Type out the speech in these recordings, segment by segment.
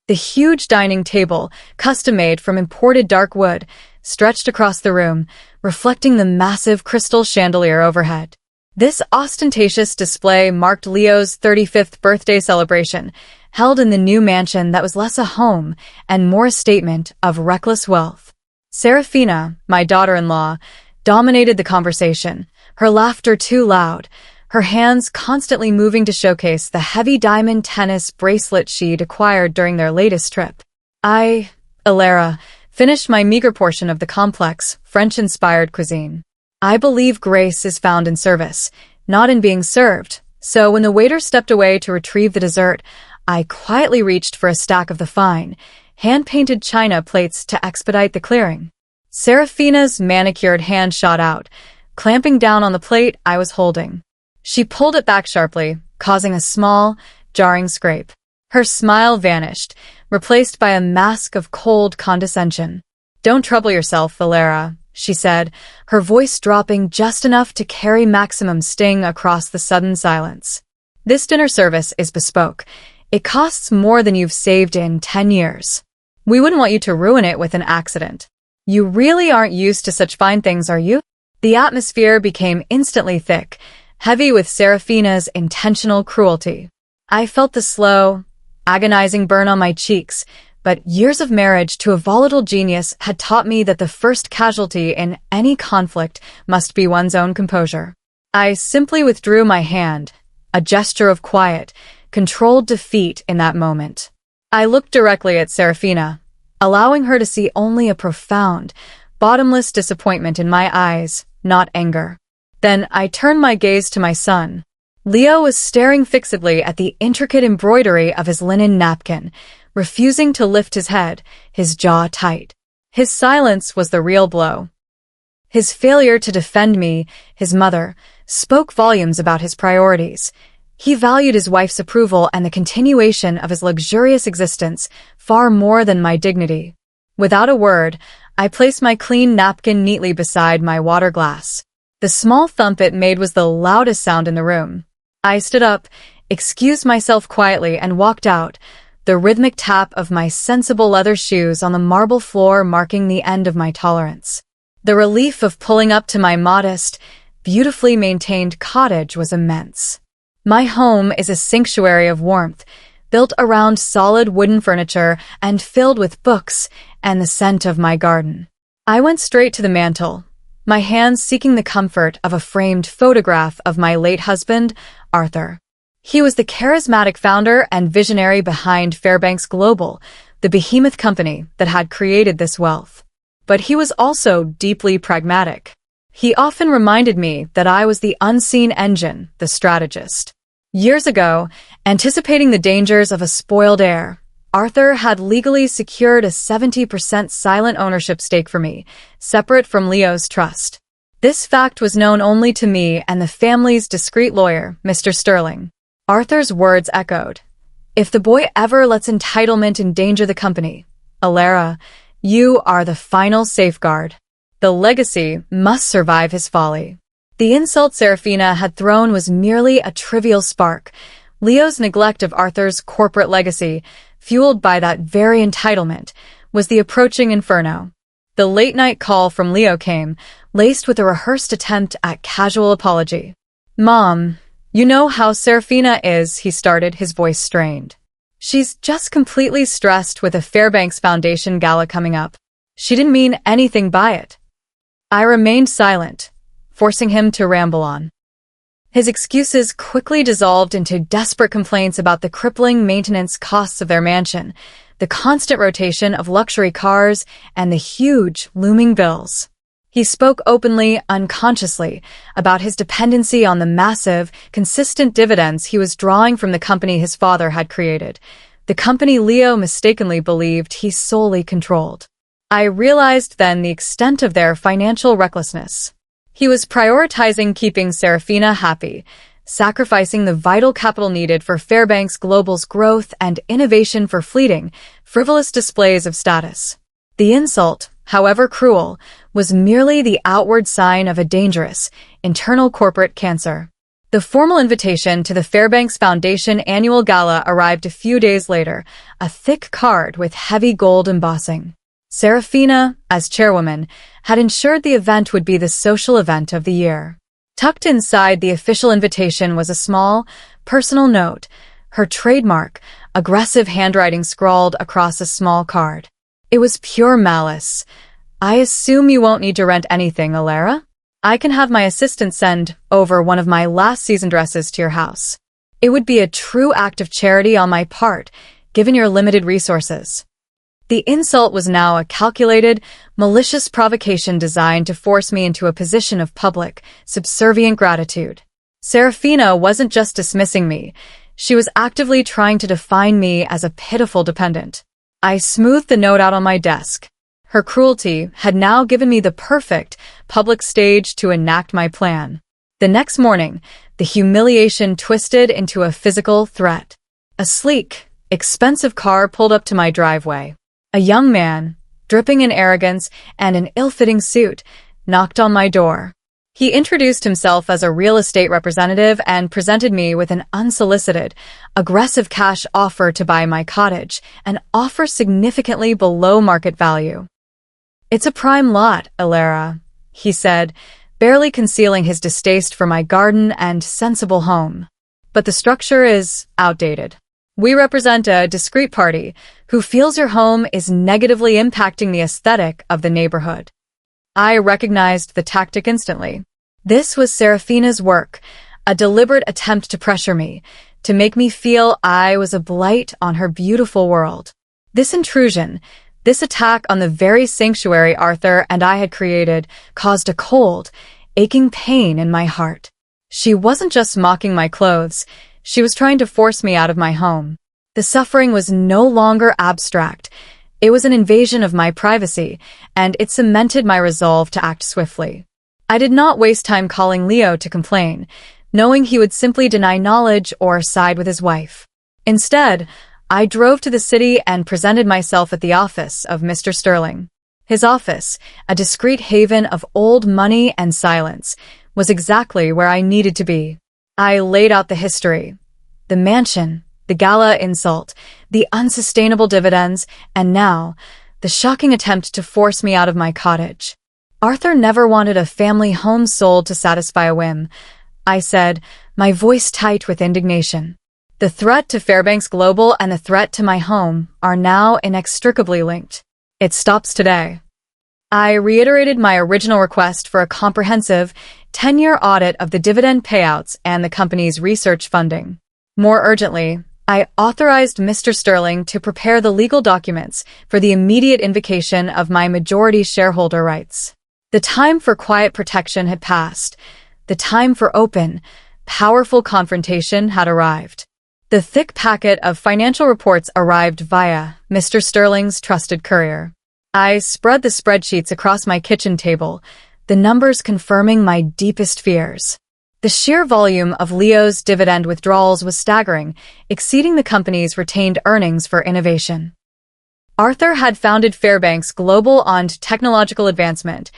The huge dining table, custom-made from imported dark wood, stretched across the room, reflecting the massive crystal chandelier overhead. This ostentatious display marked Leo's 35th birthday celebration, held in the new mansion that was less a home and more a statement of reckless wealth. Serafina, my daughter-in-law, dominated the conversation, her laughter too loud, her hands constantly moving to showcase the heavy diamond tennis bracelet she'd acquired during their latest trip. I, Alara, finished my meager portion of the complex, French-inspired cuisine. I believe grace is found in service, not in being served, so when the waiter stepped away to retrieve the dessert, I quietly reached for a stack of the fine, hand-painted china plates to expedite the clearing. Serafina's manicured hand shot out, clamping down on the plate I was holding. She pulled it back sharply, causing a small, jarring scrape. Her smile vanished, replaced by a mask of cold condescension. "Don't trouble yourself, Valera," she said, her voice dropping just enough to carry maximum sting across the sudden silence. "This dinner service is bespoke. It costs more than you've saved in 10 years. We wouldn't want you to ruin it with an accident. You really aren't used to such fine things, are you?" The atmosphere became instantly thick, heavy with Serafina's intentional cruelty. I felt the slow, agonizing burn on my cheeks, but years of marriage to a volatile genius had taught me that the first casualty in any conflict must be one's own composure. I simply withdrew my hand, a gesture of quiet, controlled defeat in that moment. I looked directly at Serafina, allowing her to see only a profound, bottomless disappointment in my eyes, not anger. Then I turned my gaze to my son. Leo was staring fixedly at the intricate embroidery of his linen napkin, refusing to lift his head, his jaw tight. His silence was the real blow. His failure to defend me, his mother, spoke volumes about his priorities. He valued his wife's approval and the continuation of his luxurious existence far more than my dignity. Without a word, I placed my clean napkin neatly beside my water glass. The small thump it made was the loudest sound in the room. I stood up, excused myself quietly, and walked out, the rhythmic tap of my sensible leather shoes on the marble floor marking the end of my tolerance. The relief of pulling up to my modest, beautifully maintained cottage was immense. My home is a sanctuary of warmth, built around solid wooden furniture and filled with books and the scent of my garden. I went straight to the mantel, my hands seeking the comfort of a framed photograph of my late husband, Arthur. He was the charismatic founder and visionary behind Fairbanks Global, the behemoth company that had created this wealth. But he was also deeply pragmatic. He often reminded me that I was the unseen engine, the strategist. Years ago, anticipating the dangers of a spoiled heir, Arthur had legally secured a 70% silent ownership stake for me, separate from Leo's trust. This fact was known only to me and the family's discreet lawyer, Mr. Sterling. Arthur's words echoed. "If the boy ever lets entitlement endanger the company, Alara, you are the final safeguard. The legacy must survive his folly." The insult Serafina had thrown was merely a trivial spark. Leo's neglect of Arthur's corporate legacy, fueled by that very entitlement, was the approaching inferno. The late-night call from Leo came, laced with a rehearsed attempt at casual apology. "Mom, you know how Serafina is," he started, his voice strained. "She's just completely stressed with a Fairbanks Foundation gala coming up. She didn't mean anything by it." I remained silent, forcing him to ramble on. His excuses quickly dissolved into desperate complaints about the crippling maintenance costs of their mansion, the constant rotation of luxury cars, and the huge, looming bills. He spoke openly, unconsciously, about his dependency on the massive, consistent dividends he was drawing from the company his father had created, the company Leo mistakenly believed he solely controlled. I realized then the extent of their financial recklessness. He was prioritizing keeping Serafina happy, sacrificing the vital capital needed for Fairbanks Global's growth and innovation for fleeting, frivolous displays of status. The insult, however cruel, was merely the outward sign of a dangerous, internal corporate cancer. The formal invitation to the Fairbanks Foundation annual gala arrived a few days later, a thick card with heavy gold embossing. Serafina, as chairwoman, had ensured the event would be the social event of the year. Tucked inside the official invitation was a small, personal note, her trademark, aggressive handwriting scrawled across a small card. It was pure malice. "I assume you won't need to rent anything, Alara? I can have my assistant send over one of my last season dresses to your house. It would be a true act of charity on my part, given your limited resources." The insult was now a calculated, malicious provocation designed to force me into a position of public, subservient gratitude. Serafina wasn't just dismissing me. She was actively trying to define me as a pitiful dependent. I smoothed the note out on my desk. Her cruelty had now given me the perfect public stage to enact my plan. The next morning, the humiliation twisted into a physical threat. A sleek, expensive car pulled up to my driveway. A young man, dripping in arrogance and an ill-fitting suit, knocked on my door. He introduced himself as a real estate representative and presented me with an unsolicited, aggressive cash offer to buy my cottage, an offer significantly below market value. "It's a prime lot, Alara," he said, barely concealing his distaste for my garden and sensible home. "But the structure is outdated. We represent a discreet party who feels your home is negatively impacting the aesthetic of the neighborhood." I recognized the tactic instantly. This was Serafina's work, a deliberate attempt to pressure me, to make me feel I was a blight on her beautiful world. This intrusion, this attack on the very sanctuary Arthur and I had created, caused a cold, aching pain in my heart. She wasn't just mocking my clothes, she was trying to force me out of my home. The suffering was no longer abstract. It was an invasion of my privacy, and it cemented my resolve to act swiftly. I did not waste time calling Leo to complain, knowing he would simply deny knowledge or side with his wife. Instead, I drove to the city and presented myself at the office of Mr. Sterling. His office, a discreet haven of old money and silence, was exactly where I needed to be. I laid out the history, the mansion, the gala insult, the unsustainable dividends, and now, the shocking attempt to force me out of my cottage. Arthur never wanted a family home sold to satisfy a whim, I said, my voice tight with indignation. The threat to Fairbanks Global and the threat to my home are now inextricably linked. It stops today. I reiterated my original request for a comprehensive 10-year audit of the dividend payouts and the company's research funding. More urgently, I authorized Mr. Sterling to prepare the legal documents for the immediate invocation of my majority shareholder rights. The time for quiet protection had passed. The time for open, powerful confrontation had arrived. The thick packet of financial reports arrived via Mr. Sterling's trusted courier. I spread the spreadsheets across my kitchen table, the numbers confirming my deepest fears. The sheer volume of Leo's dividend withdrawals was staggering, exceeding the company's retained earnings for innovation. Arthur had founded Fairbanks Global on technological advancement,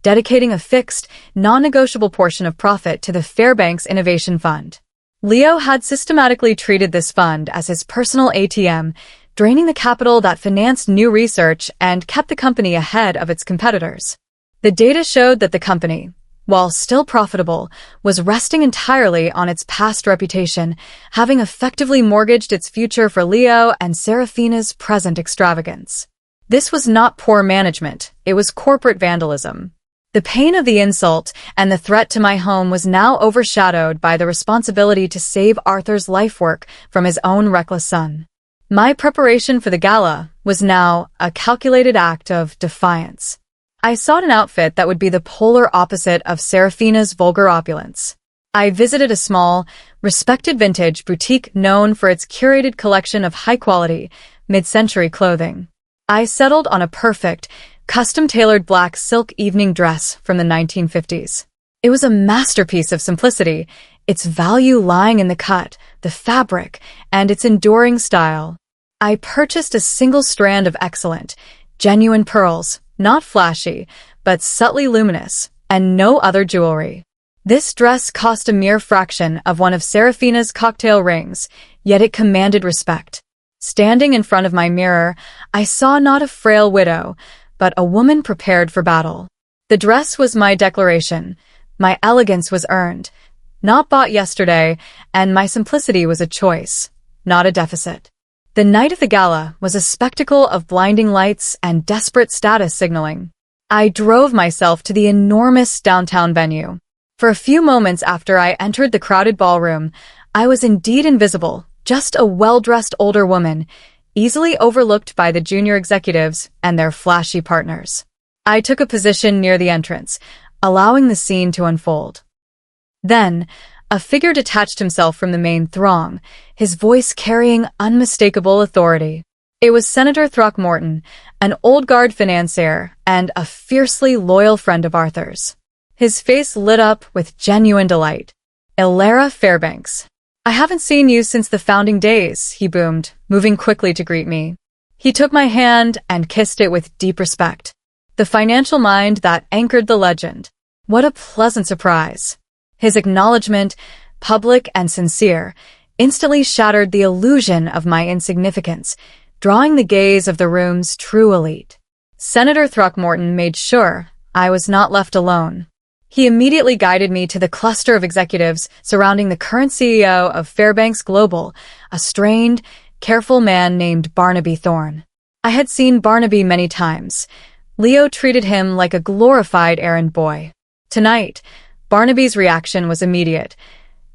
dedicating a fixed, non-negotiable portion of profit to the Fairbanks Innovation Fund. Leo had systematically treated this fund as his personal ATM, draining the capital that financed new research and kept the company ahead of its competitors. The data showed that the company, while still profitable, was resting entirely on its past reputation, having effectively mortgaged its future for Leo and Serafina's present extravagance. This was not poor management, it was corporate vandalism. The pain of the insult and the threat to my home was now overshadowed by the responsibility to save Arthur's life work from his own reckless son. My preparation for the gala was now a calculated act of defiance. I sought an outfit that would be the polar opposite of Serafina's vulgar opulence. I visited a small, respected vintage boutique known for its curated collection of high-quality, mid-century clothing. I settled on a perfect, custom-tailored black silk evening dress from the 1950s. It was a masterpiece of simplicity, its value lying in the cut, the fabric, and its enduring style. I purchased a single strand of excellent, genuine pearls, not flashy, but subtly luminous, and no other jewelry. This dress cost a mere fraction of one of Serafina's cocktail rings, yet it commanded respect. Standing in front of my mirror, I saw not a frail widow, but a woman prepared for battle. The dress was my declaration. My elegance was earned, not bought yesterday, and my simplicity was a choice, not a deficit. The night of the gala was a spectacle of blinding lights and desperate status signaling. I drove myself to the enormous downtown venue. For a few moments after I entered the crowded ballroom, I was indeed invisible, just a well-dressed older woman, easily overlooked by the junior executives and their flashy partners. I took a position near the entrance, allowing the scene to unfold. Then, a figure detached himself from the main throng, his voice carrying unmistakable authority. It was Senator Throckmorton, an old-guard financier and a fiercely loyal friend of Arthur's. His face lit up with genuine delight. "Elara Fairbanks. I haven't seen you since the founding days," he boomed, moving quickly to greet me. He took my hand and kissed it with deep respect. The financial mind that anchored the legend. What a pleasant surprise. His acknowledgement, public and sincere, instantly shattered the illusion of my insignificance, drawing the gaze of the room's true elite. Senator Throckmorton made sure I was not left alone. He immediately guided me to the cluster of executives surrounding the current CEO of Fairbanks Global, a strained, careful man named Barnaby Thorne. I had seen Barnaby many times. Leo treated him like a glorified errand boy. Tonight, Barnaby's reaction was immediate.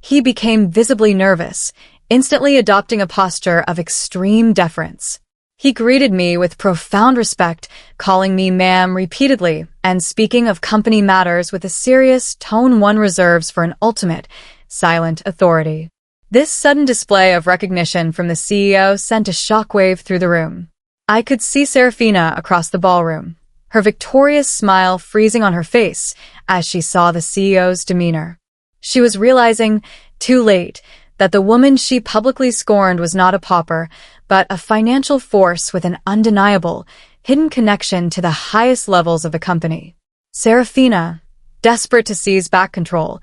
He became visibly nervous, instantly adopting a posture of extreme deference. He greeted me with profound respect, calling me ma'am repeatedly, and speaking of company matters with a serious tone one reserves for an ultimate, silent authority. This sudden display of recognition from the CEO sent a shockwave through the room. I could see Serafina across the ballroom, her victorious smile freezing on her face as she saw the CEO's demeanor. She was realizing, too late, that the woman she publicly scorned was not a pauper, but a financial force with an undeniable, hidden connection to the highest levels of the company. Serafina, desperate to seize back control,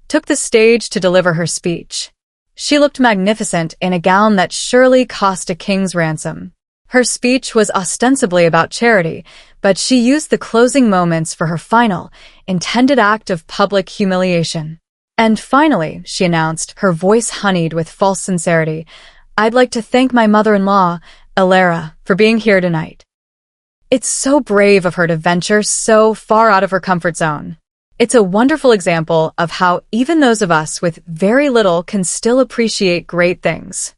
took the stage to deliver her speech. She looked magnificent in a gown that surely cost a king's ransom. Her speech was ostensibly about charity, but she used the closing moments for her final, intended act of public humiliation. "And finally," she announced, her voice honeyed with false sincerity, "I'd like to thank my mother-in-law, Elara, for being here tonight." It's so brave of her to venture so far out of her comfort zone. It's a wonderful example of how even those of us with very little can still appreciate great things.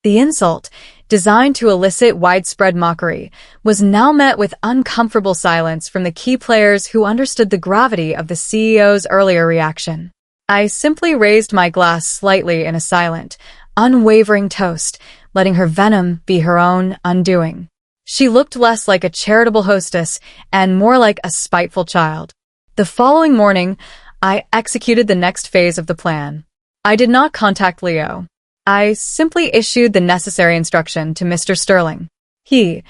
The insult, designed to elicit widespread mockery, was now met with uncomfortable silence from the key players who understood the gravity of the CEO's earlier reaction. I simply raised my glass slightly in a silent, unwavering toast, letting her venom be her own undoing. She looked less like a charitable hostess and more like a spiteful child. The following morning, I executed the next phase of the plan. I did not contact Leo. I simply issued the necessary instruction to Mr. Sterling. He,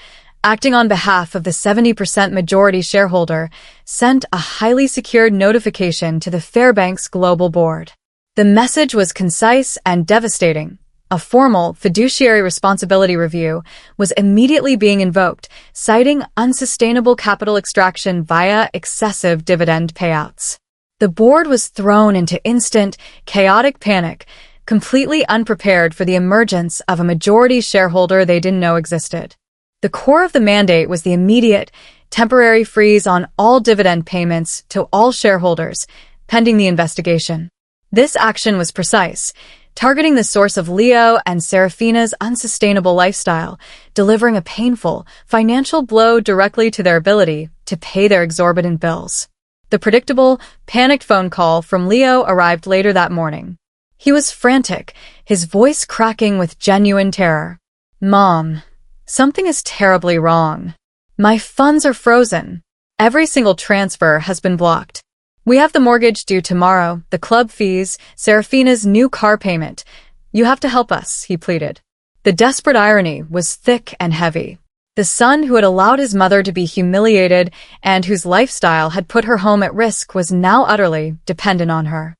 acting on behalf of the 70% majority shareholder, sent a highly secured notification to the Fairbanks Global Board. The message was concise and devastating. A formal fiduciary responsibility review was immediately being invoked, citing unsustainable capital extraction via excessive dividend payouts. The board was thrown into instant, chaotic panic, completely unprepared for the emergence of a majority shareholder they didn't know existed. The core of the mandate was the immediate, temporary freeze on all dividend payments to all shareholders, pending the investigation. This action was precise, targeting the source of Leo and Serafina's unsustainable lifestyle, delivering a painful, financial blow directly to their ability to pay their exorbitant bills. The predictable, panicked phone call from Leo arrived later that morning. He was frantic, his voice cracking with genuine terror. "Mom, something is terribly wrong. My funds are frozen. Every single transfer has been blocked. We have the mortgage due tomorrow, the club fees, Serafina's new car payment. You have to help us," he pleaded. The desperate irony was thick and heavy. The son who had allowed his mother to be humiliated and whose lifestyle had put her home at risk was now utterly dependent on her.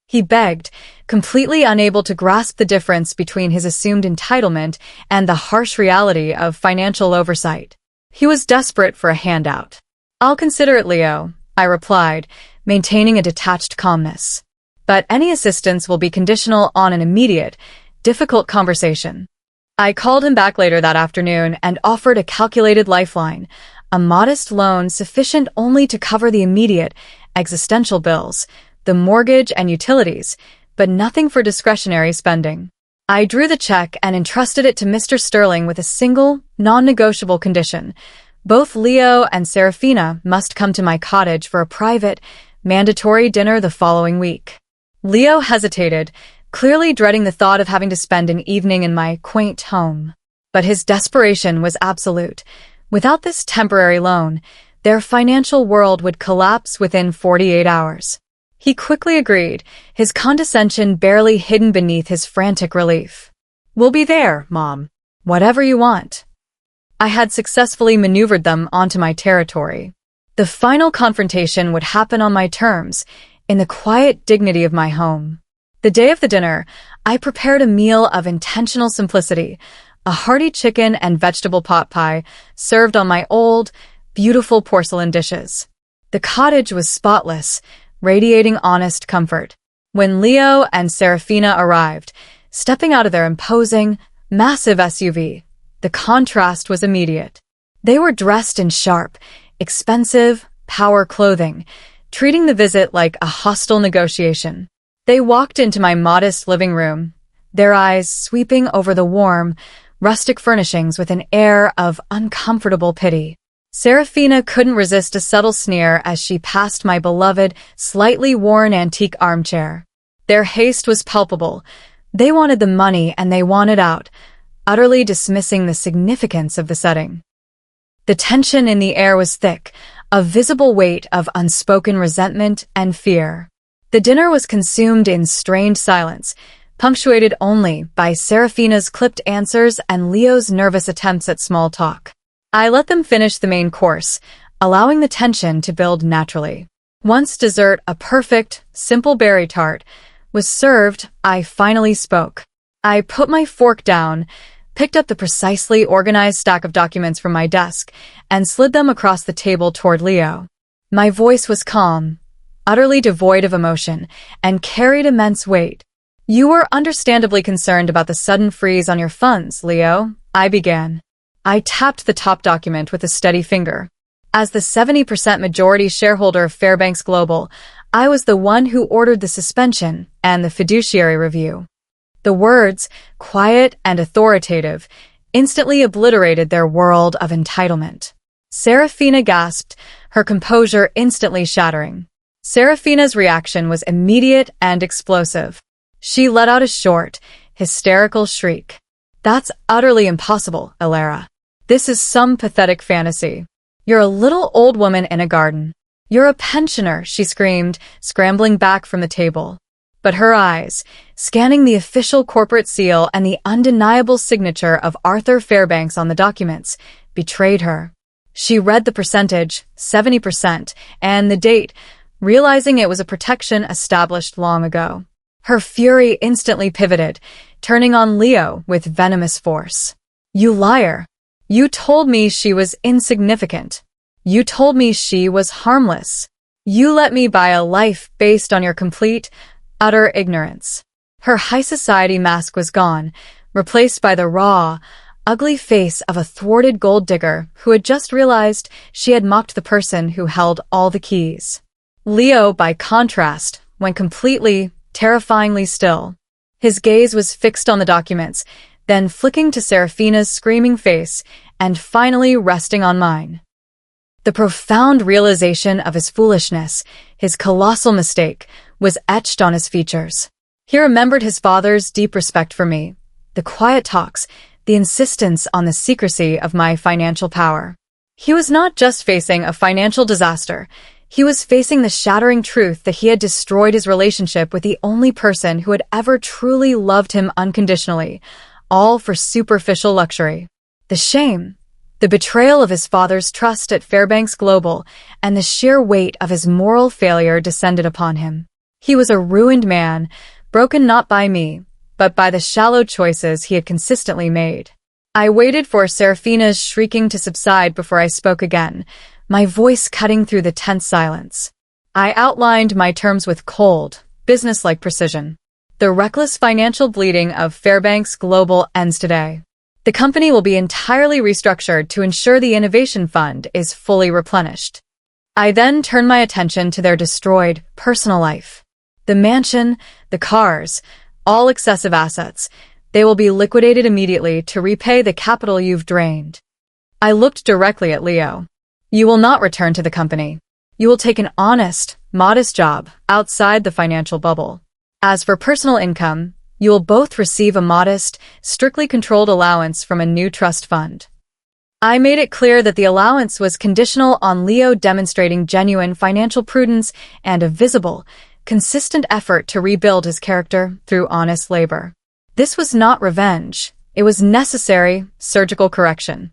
He begged, completely unable to grasp the difference between his assumed entitlement and the harsh reality of financial oversight. He was desperate for a handout. "I'll consider it, Leo," I replied, maintaining a detached calmness. "But any assistance will be conditional on an immediate, difficult conversation." I called him back later that afternoon and offered a calculated lifeline, a modest loan sufficient only to cover the immediate, existential bills, the mortgage and utilities, but nothing for discretionary spending. I drew the check and entrusted it to Mr. Sterling with a single, non-negotiable condition. Both Leo and Serafina must come to my cottage for a private, mandatory dinner the following week. Leo hesitated, clearly dreading the thought of having to spend an evening in my quaint home. But his desperation was absolute. Without this temporary loan, their financial world would collapse within 48 hours. He quickly agreed, his condescension barely hidden beneath his frantic relief. "We'll be there, Mom. Whatever you want." I had successfully maneuvered them onto my territory. The final confrontation would happen on my terms, in the quiet dignity of my home. The day of the dinner, I prepared a meal of intentional simplicity, a hearty chicken and vegetable pot pie served on my old, beautiful porcelain dishes. The cottage was spotless, radiating honest comfort. When Leo and Serafina arrived, stepping out of their imposing, massive SUV, the contrast was immediate. They were dressed in sharp, expensive, power clothing, treating the visit like a hostile negotiation. They walked into my modest living room, their eyes sweeping over the warm, rustic furnishings with an air of uncomfortable pity. Serafina couldn't resist a subtle sneer as she passed my beloved, slightly worn antique armchair. Their haste was palpable. They wanted the money and they wanted out, utterly dismissing the significance of the setting. The tension in the air was thick, a visible weight of unspoken resentment and fear. The dinner was consumed in strained silence, punctuated only by Serafina's clipped answers and Leo's nervous attempts at small talk. I let them finish the main course, allowing the tension to build naturally. Once dessert, a perfect, simple berry tart, was served, I finally spoke. I put my fork down, picked up the precisely organized stack of documents from my desk, and slid them across the table toward Leo. My voice was calm, utterly devoid of emotion, and carried immense weight. "You were understandably concerned about the sudden freeze on your funds, Leo," I began. I tapped the top document with a steady finger. As the 70% majority shareholder of Fairbanks Global, I was the one who ordered the suspension and the fiduciary review. The words, quiet and authoritative, instantly obliterated their world of entitlement. Serafina gasped, her composure instantly shattering. Serafina's reaction was immediate and explosive. She let out a short, hysterical shriek. "That's utterly impossible, Alara. This is some pathetic fantasy. You're a little old woman in a garden. You're a pensioner," she screamed, scrambling back from the table. But her eyes, scanning the official corporate seal and the undeniable signature of Arthur Fairbanks on the documents, betrayed her. She read the percentage, 70%, and the date, realizing it was a protection established long ago. Her fury instantly pivoted, turning on Leo with venomous force. "You liar! You told me she was insignificant. You told me she was harmless. You let me buy a life based on your complete, utter ignorance." Her high society mask was gone, replaced by the raw, ugly face of a thwarted gold digger who had just realized she had mocked the person who held all the keys. Leo, by contrast, went completely, terrifyingly still. His gaze was fixed on the documents, then flicking to Serafina's screaming face, and finally resting on mine. The profound realization of his foolishness, his colossal mistake, was etched on his features. He remembered his father's deep respect for me, the quiet talks, the insistence on the secrecy of my financial power. He was not just facing a financial disaster. He was facing the shattering truth that he had destroyed his relationship with the only person who had ever truly loved him unconditionally, all for superficial luxury. The The betrayal of his father's trust at Fairbanks Global and the sheer weight of his moral failure descended upon him. He was a ruined man, broken not by me, but by the shallow choices he had consistently made. I waited for Serafina's shrieking to subside before I spoke again, my voice cutting through the tense silence. I outlined my terms with cold, business-like precision. The reckless financial bleeding of Fairbanks Global ends today. The company will be entirely restructured to ensure the innovation fund is fully replenished. I then turned my attention to their destroyed personal life. The mansion, the cars, all excessive assets, they will be liquidated immediately to repay the capital you've drained. I looked directly at Leo. You will not return to the company. You will take an honest, modest job outside the financial bubble. As for personal income, you will both receive a modest, strictly controlled allowance from a new trust fund. I made it clear that the allowance was conditional on Leo demonstrating genuine financial prudence and a visible, consistent effort to rebuild his character through honest labor. This was not revenge. It was necessary, surgical correction.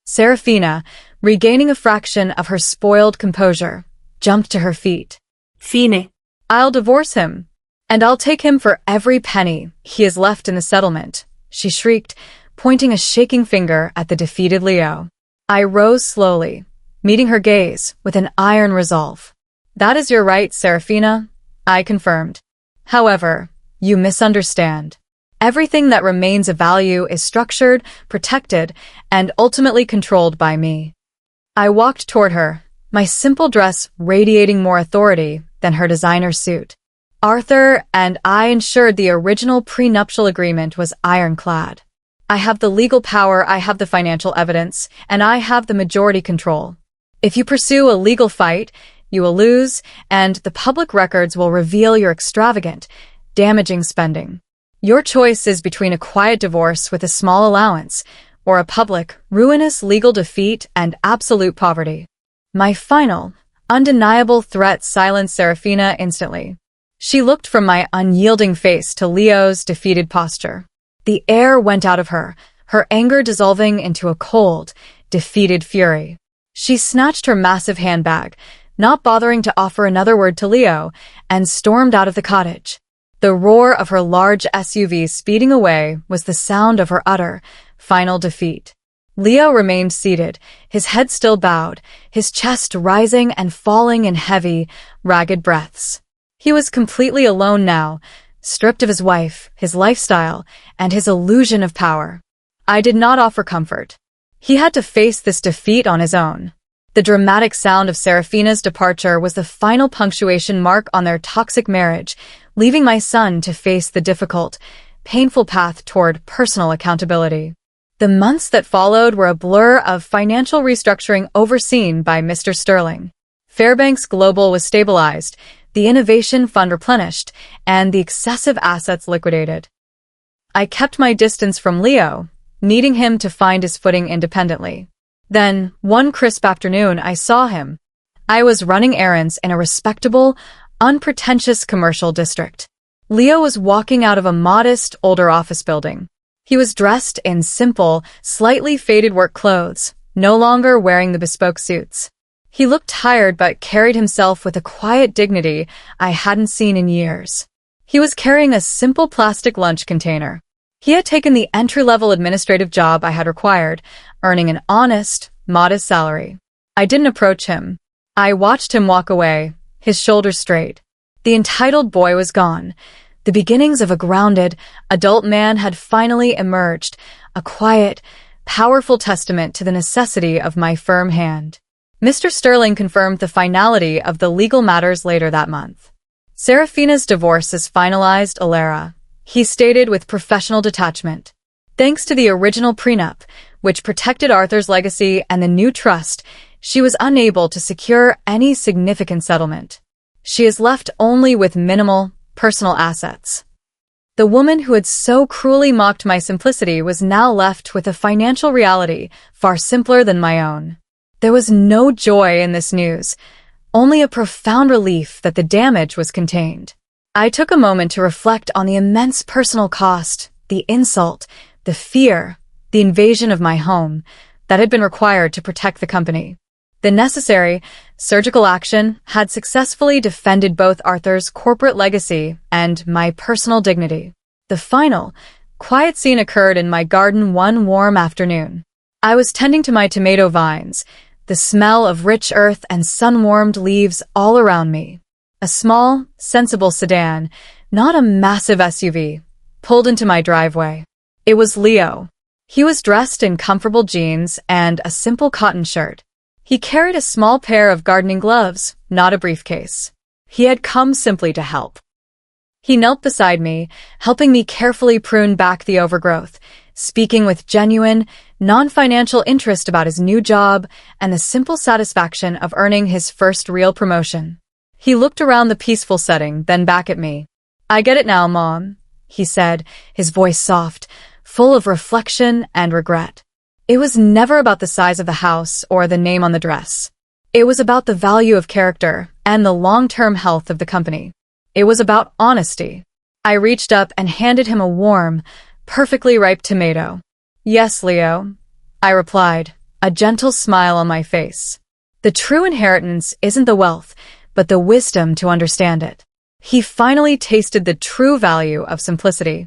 Serafina, regaining a fraction of her spoiled composure, jumped to her feet. Fine. I'll divorce him. And I'll take him for every penny he has left in the settlement, she shrieked, pointing a shaking finger at the defeated Leo. I rose slowly, meeting her gaze with an iron resolve. That is your right, Serafina, I confirmed. However, you misunderstand. Everything that remains of value is structured, protected, and ultimately controlled by me. I walked toward her, my simple dress radiating more authority than her designer suit. Arthur and I ensured the original prenuptial agreement was ironclad. I have the legal power, I have the financial evidence, and I have the majority control. If you pursue a legal fight, you will lose, and the public records will reveal your extravagant, damaging spending. Your choice is between a quiet divorce with a small allowance, or a public, ruinous legal defeat and absolute poverty. My final, undeniable threat silenced Serafina instantly. She looked from my unyielding face to Leo's defeated posture. The air went out of her, her anger dissolving into a cold, defeated fury. She snatched her massive handbag, not bothering to offer another word to Leo, and stormed out of the cottage. The roar of her large SUV speeding away was the sound of her utter, final defeat. Leo remained seated, his head still bowed, his chest rising and falling in heavy, ragged breaths. He was completely alone now, stripped of his wife, his lifestyle, and his illusion of power. I did not offer comfort. He had to face this defeat on his own. The dramatic sound of Serafina's departure was the final punctuation mark on their toxic marriage, leaving my son to face the difficult, painful path toward personal accountability. The months that followed were a blur of financial restructuring overseen by Mr. Sterling. Fairbanks Global was stabilized, the innovation fund replenished, and the excessive assets liquidated. I kept my distance from Leo, needing him to find his footing independently. Then, one crisp afternoon, I saw him. I was running errands in a respectable, unpretentious commercial district. Leo was walking out of a modest, older office building. He was dressed in simple, slightly faded work clothes, no longer wearing the bespoke suits. He looked tired but carried himself with a quiet dignity I hadn't seen in years. He was carrying a simple plastic lunch container. He had taken the entry-level administrative job I had required, earning an honest, modest salary. I didn't approach him. I watched him walk away, his shoulders straight. The entitled boy was gone. The beginnings of a grounded, adult man had finally emerged, a quiet, powerful testament to the necessity of my firm hand. Mr. Sterling confirmed the finality of the legal matters later that month. Serafina's divorce is finalized, Alara, he stated with professional detachment. Thanks to the original prenup, which protected Arthur's legacy and the new trust, she was unable to secure any significant settlement. She is left only with minimal, personal assets. The woman who had so cruelly mocked my simplicity was now left with a financial reality far simpler than my own. There was no joy in this news, only a profound relief that the damage was contained. I took a moment to reflect on the immense personal cost, the insult, the fear, the invasion of my home, that had been required to protect the company. The necessary surgical action had successfully defended both Arthur's corporate legacy and my personal dignity. The final, quiet scene occurred in my garden one warm afternoon. I was tending to my tomato vines, the smell of rich earth and sun-warmed leaves all around me. A small, sensible sedan, not a massive SUV, pulled into my driveway. It was Leo. He was dressed in comfortable jeans and a simple cotton shirt. He carried a small pair of gardening gloves, not a briefcase. He had come simply to help. He knelt beside me, helping me carefully prune back the overgrowth, speaking with genuine, non-financial interest about his new job and the simple satisfaction of earning his first real promotion. He looked around the peaceful setting, then back at me. "I get it now, Mom," he said, his voice soft, full of reflection and regret. It was never about the size of the house or the name on the dress. It was about the value of character and the long-term health of the company. It was about honesty. I reached up and handed him a warm, perfectly ripe tomato. "Yes, Leo," I replied, a gentle smile on my face. "The true inheritance isn't the wealth, but the wisdom to understand it." He finally tasted the true value of simplicity.